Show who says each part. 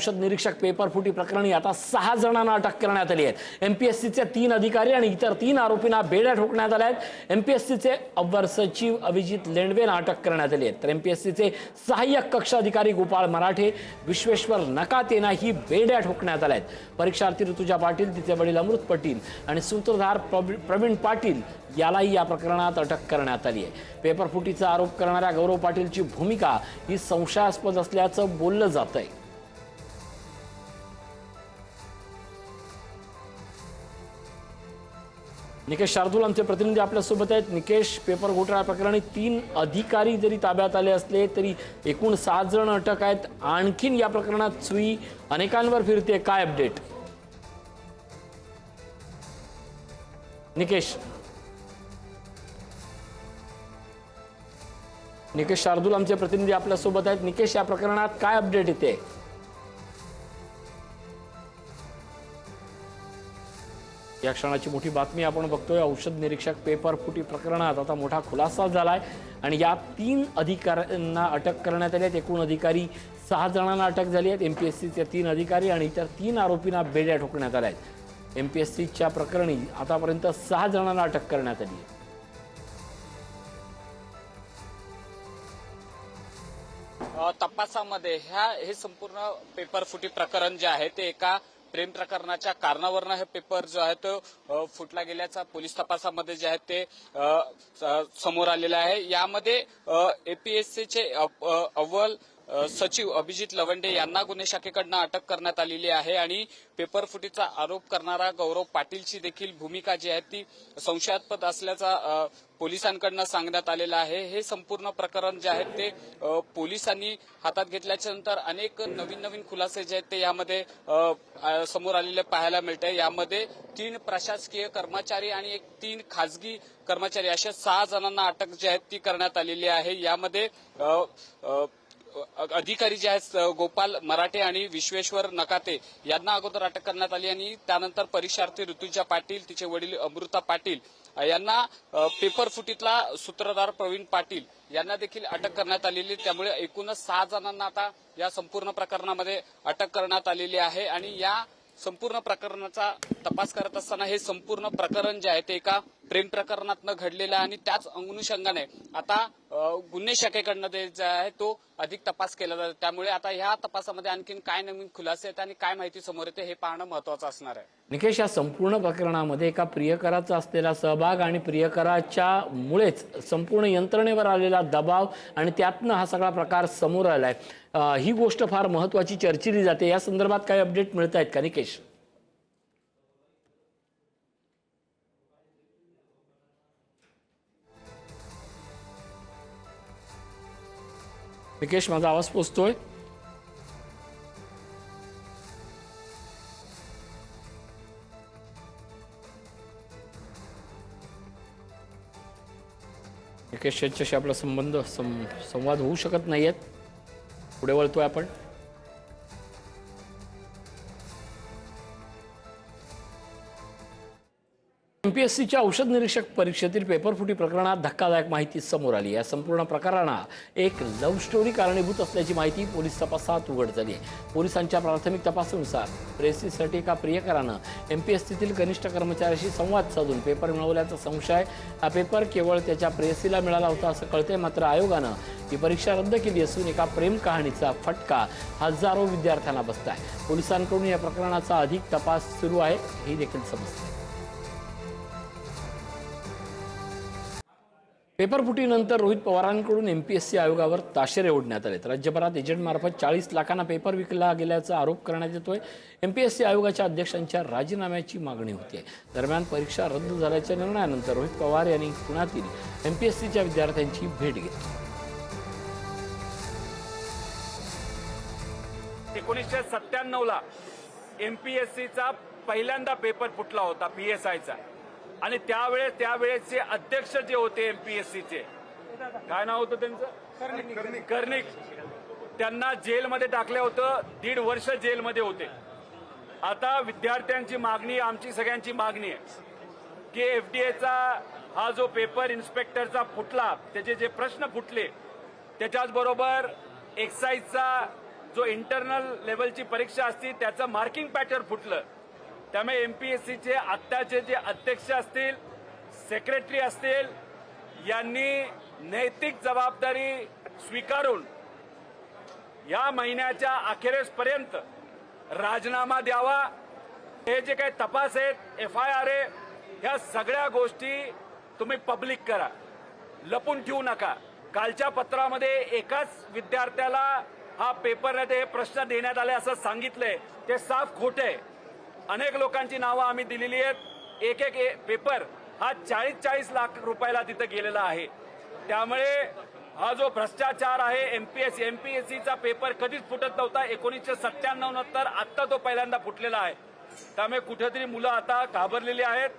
Speaker 1: औषध निरीक्षक पेपर फुटी प्रकरणी आता 6 जणांना अटक करण्यात आली आहे। एमपीएससीचे 3 अधिकारी आणि इतर 3 आरोपींना बेड्या ठोकण्यात आल्या आहेत। एमपीएससीचे अवर सचिव अभिजित लेंडवेंना अटक करण्यात आली आहे, तर एमपीएससीचे सहाय्यक कक्ष अधिकारी गोपाळ मराठे, विश्वेश्वर नकातेना ही बेड्या ठोकण्यात आल्या आहेत। परीक्षार्थी ऋतुजा पाटील, तिचे वडील अमृत पाटील आणि सूत्रधार प्रवीण पाटील यालाही या प्रकरणात अटक करण्यात आली आहे। पेपर फुटीचा आरोप करणाऱ्या गौरव पाटीलची भूमिका ही संशयास्पद असल्याचं बोललं जातंय। निकेश शार्दूल आमचे प्रतिनिधी आपल्या सोबत आहेत। निकेश, पेपर घोटाळा प्रकरणी 3 अधिकारी जरी ताब्यात आले असले तरी एकूण 7 जण अटक आहेत। आणखीन या प्रकरणात सुई अनेकांवर फिरते, काय अपडेट? निकेश शार्दूल आमचे प्रतिनिधी आपल्या सोबत आहेत। निकेश, या प्रकरणात काय अपडेट येते? या क्षणाची मोठी बातमी आपण बघतोय। औषध निरीक्षक पेपर फुटी प्रकरणात आता मोठा खुलासा झालाय आणि या 3 अधिकाऱ्यांना अटक करण्यात आली आहे। एकूण अधिकारी 6 जणांना अटक झाली आहे। एमपीएससीचे 3 अधिकारी आणि इतर 3 आरोपींना बेड्या ठोकण्यात आल्या आहेत। एमपीएससीच्या प्रकरणी आतापर्यंत 6 जणांना अटक करण्यात आली आहे।
Speaker 2: तपासामध्ये हे संपूर्ण पेपर फुटी प्रकरण जे आहे ते एका प्रेम प्रकरणाच्या कारणावरून हे पेपर जो आहे तो फुटला गेल्याचा पोलीस तपासामध्ये जे आहे ते समोर आलेलं आहे। यामध्ये एपीएससीचे अव्वल सचिव अभिजित लवंडे यांना गुन्हे शाखेकडून अटक करण्यात आलेली आहे आणि पेपर फुटीचा आरोप करणारा गौरव पाटीलची देखील भूमिका जी आहे ती संशयास्पद असल्याचा पोलिसांकडून सांगण्यात आलेलं आहे। हे संपूर्ण प्रकरण जे आहे ते पोलिसांनी हातात घेतल्याच्या नंतर अनेक नवीन खुलासे जे आहेत ते यामध्ये समोर आलेले पाहायला मिळते। यामध्ये 3 प्रशासकीय कर्मचारी आणि 3 खासगी कर्मचारी अशा 6 जणांना अटक जी आहे ती करण्यात आलेली आहे। यामध्ये अधिकारी जे आहेत गोपाल मराठे आणि विश्वेश्वर नकाते यांना अगोदर अटक करण्यात आली आणि त्यानंतर परीक्षार्थी ऋतुजा पाटील, तिचे वडील अमृता पाटील यांना पेपर फुटीतला सूत्रधार प्रवीण पाटील यांना देखील अटक करण्यात आलेली। त्यामुळे एकूणच 6 जणांना आता या संपूर्ण प्रकरणामध्ये अटक करण्यात आलेली आहे आणि या संपूर्ण प्रकरणाचा तपास करत असताना हे संपूर्ण प्रकरण जे आहे ते एका प्रेम प्रकरणातनं घडलेलं आहे आणि त्याच अनुषंगाने आता गुन्हे शाखेकडनं जे आहे तो अधिक तपास केला जातो। त्यामुळे आता ह्या तपासामध्ये आणखीन काय नवीन खुलासे आहेत आणि काय माहिती समोर येते हे पाहणं महत्त्वाचं असणार आहे।
Speaker 1: निकेश, या संपूर्ण प्रकरणामध्ये एका प्रियकराचा असलेला सहभाग आणि प्रियकराच्या मुळेच संपूर्ण यंत्रणेवर आलेला दबाव आणि त्यातनं हा सगळा प्रकार समोर आलाय, ही गोष्ट फार महत्त्वाची चर्चिली जाते। या संदर्भात काही अपडेट मिळत आहेत का निकेश? निकेश, माझा आवाज पोहोचतोय? निकेश यांच्याशी आपला संवाद होऊ शकत नाहीयेत। पुढे वळतोय आपण। एमपीएससीच्या औषध निरीक्षक परीक्षेतील पेपरफुटी प्रकरणात धक्कादायक माहिती समोर आली। या संपूर्ण प्रकरणाला एक लव्ह स्टोरी कारणीभूत असल्याची माहिती पोलीस तपासात उघड झाली आहे। पोलिसांच्या प्राथमिक तपासानुसार प्रेयसीसाठी एका प्रियकरानं एमपीएससीतील कनिष्ठ कर्मचाऱ्याशी संवाद साधून पेपर मिळवल्याचा संशय। हा पेपर केवळ त्याच्या प्रेयसीला मिळाला होता असं कळते, मात्र आयोगानं ही परीक्षा रद्द केली असून एका प्रेम कहाणीचा फटका हजारो विद्यार्थ्यांना बसताय। पोलिसांकडून या प्रकरणाचा अधिक तपास सुरू आहे हे देखील समजते। पेपरफुटीनंतर रोहित पवारांकडून एमपीएससी आयोगावर ताशेरे ओढण्यात आले। राज्यभरात एजंटमार्फत 40 लाखांना पेपर विकला गेल्याचा आरोप करण्यात येतोय। एमपीएससी आयोगाच्या अध्यक्षांच्या राजीनाम्याची मागणी होती। दरम्यान परीक्षा रद्द झाल्याच्या निर्णयानंतर रोहित पवार यांनी पुण्यातील एमपीएससीच्या विद्यार्थ्यांची भेट घेतली।
Speaker 3: 1997ला एमपीएससीचा पहिल्यांदा पेपर फुटला होता पीएसआयचा आणि त्यावेळेचे अध्यक्ष जे होते एमपीएससीचे, काय नाव होतं त्यांचं? कर्णिक. त्यांना जेलमध्ये टाकलं होतं, 1.5 वर्ष जेलमध्ये होते। आता विद्यार्थ्यांची मागणी, आमची सगळ्यांची मागणी आहे की एफडीएचा हा जो पेपर इन्स्पेक्टरचा फुटला, त्याचे जे प्रश्न फुटले, त्याच्याच बरोबर एक्साईजचा जो इंटरनल लेवलची परीक्षा असती त्याचं मार्किंग पॅटर्न फुटलं. त्यामुळे एमपीएससीचे आत्ताचे जे अध्यक्ष असतील, सेक्रेटरी असतील, यांनी नैतिक जबाबदारी स्वीकारून या महिन्याच्या अखेरेसपर्यंत राजीनामा द्यावा. हे जे काही तपास आहेत, FIR आहे, ह्या सगळ्या गोष्टी तुम्ही पब्लिक करा, लपून ठेवू नका. कालच्या पत्रामध्ये एकाच विद्यार्थ्याला हा पेपरमध्ये हे प्रश्न देण्यात आले असं सांगितलंय, ते साफ खोटे. अनेक लोकांची नावं आम्ही दिलेली आहेत. एक एक पेपर हा 40-40 लाख रुपयाला तिथं गेलेला आहे. त्यामुळे हा जो भ्रष्टाचार आहे, एमपीएससीचा पेपर कधीच फुटत नव्हता. 1997 नंतर आत्ता तो पहिल्यांदा फुटलेला आहे. त्यामुळे कुठेतरी मुलं आता घाबरलेली आहेत.